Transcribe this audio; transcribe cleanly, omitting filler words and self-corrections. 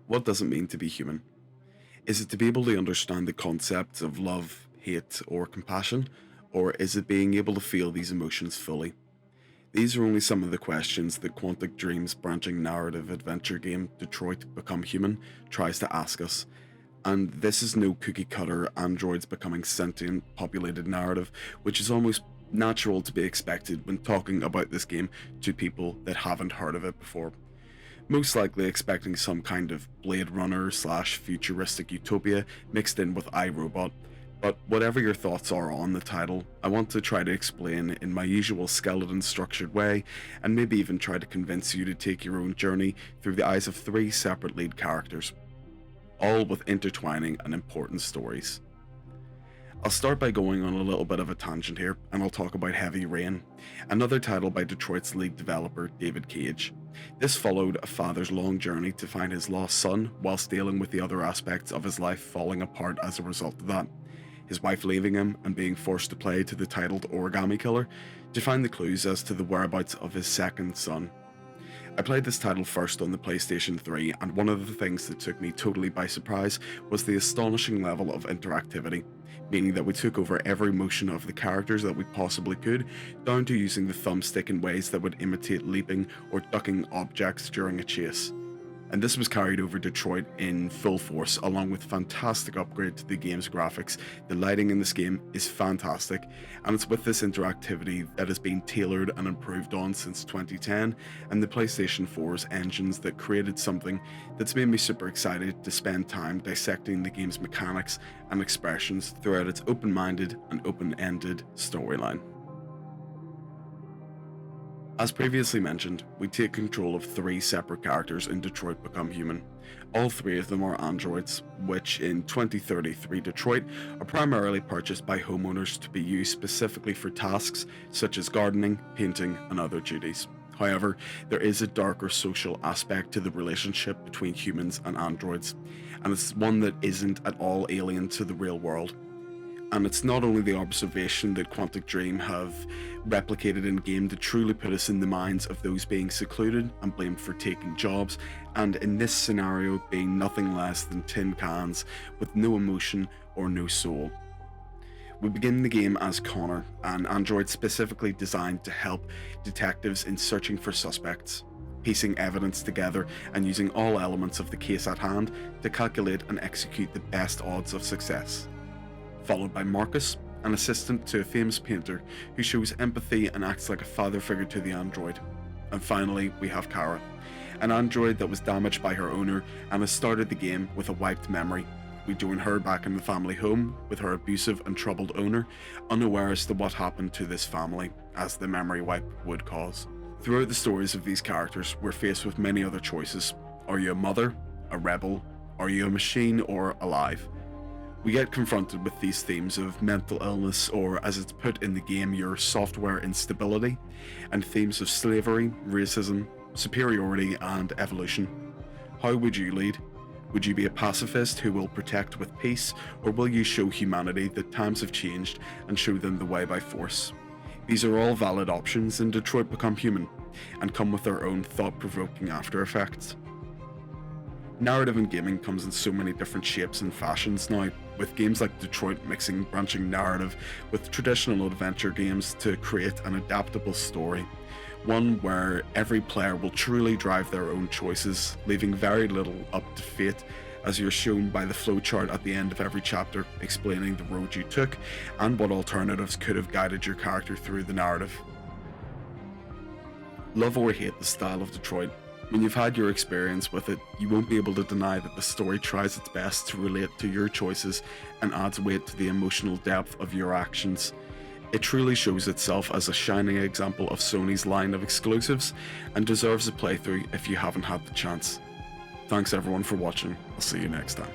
What does it mean to be human? Is it to be able to understand the concepts of love, hate, or compassion? Or is it being able to feel these emotions fully? These are only some of the questions that Quantic Dream's branching narrative adventure game Detroit Become Human tries to ask us. And this is no cookie cutter androids becoming sentient populated narrative, which is almost natural to be expected when talking about this game to people that haven't heard of it before, most likely expecting some kind of Blade Runner slash futuristic utopia mixed in with iRobot. But whatever your thoughts are on the title, I want to try to explain in my usual skeleton structured way, and maybe even try to convince you to take your own journey through the eyes of three separate lead characters, all with intertwining and important stories. I'll start by going on a little bit of a tangent here, and I'll talk about Heavy Rain, another title by Detroit's lead developer David Cage. This followed a father's long journey to find his lost son, whilst dealing with the other aspects of his life falling apart as a result of that. His wife leaving him and being forced to play to the titled Origami Killer to find the clues as to the whereabouts of his second son. I played this title first on the PlayStation 3, and one of the things that took me totally by surprise was the astonishing level of interactivity, meaning that we took over every motion of the characters that we possibly could, down to using the thumbstick in ways that would imitate leaping or ducking objects during a chase. And this was carried over Detroit in full force, along with fantastic upgrade to the game's graphics. The lighting in this game is fantastic, and it's with this interactivity that has been tailored and improved on since 2010, and the PlayStation 4's engines that created something that's made me super excited to spend time dissecting the game's mechanics and expressions throughout its open-minded and open-ended storyline. As previously mentioned, we take control of three separate characters in Detroit Become Human. All three of them are androids, which in 2033 Detroit are primarily purchased by homeowners to be used specifically for tasks such as gardening, painting, and other duties. However, there is a darker social aspect to the relationship between humans and androids, and it's one that isn't at all alien to the real world. And it's not only the observation that Quantic Dream have replicated in game to truly put us in the minds of those being secluded and blamed for taking jobs, and in this scenario being nothing less than tin cans with no emotion or no soul. We begin the game as Connor, an android specifically designed to help detectives in searching for suspects, piecing evidence together and using all elements of the case at hand to calculate and execute the best odds of success. Followed by Marcus, an assistant to a famous painter who shows empathy and acts like a father figure to the android. And finally, we have Kara, an android that was damaged by her owner and has started the game with a wiped memory. We join her back in the family home with her abusive and troubled owner, unaware as to what happened to this family, as the memory wipe would cause. Throughout the stories of these characters, we're faced with many other choices. Are you a mother? A rebel? Are you a machine or alive? We get confronted with these themes of mental illness, or as it's put in the game, your software instability, and themes of slavery, racism, superiority, and evolution. How would you lead? Would you be a pacifist who will protect with peace, or will you show humanity that times have changed and show them the way by force? These are all valid options in Detroit Become Human, and come with their own thought-provoking after effects. Narrative in gaming comes in so many different shapes and fashions now, with games like Detroit mixing branching narrative with traditional adventure games to create an adaptable story, one where every player will truly drive their own choices, leaving very little up to fate, as you're shown by the flowchart at the end of every chapter explaining the road you took and what alternatives could have guided your character through the narrative. Love or hate the style of Detroit, when you've had your experience with it, you won't be able to deny that the story tries its best to relate to your choices and adds weight to the emotional depth of your actions. It truly shows itself as a shining example of Sony's line of exclusives and deserves a playthrough if you haven't had the chance. Thanks everyone for watching, I'll see you next time.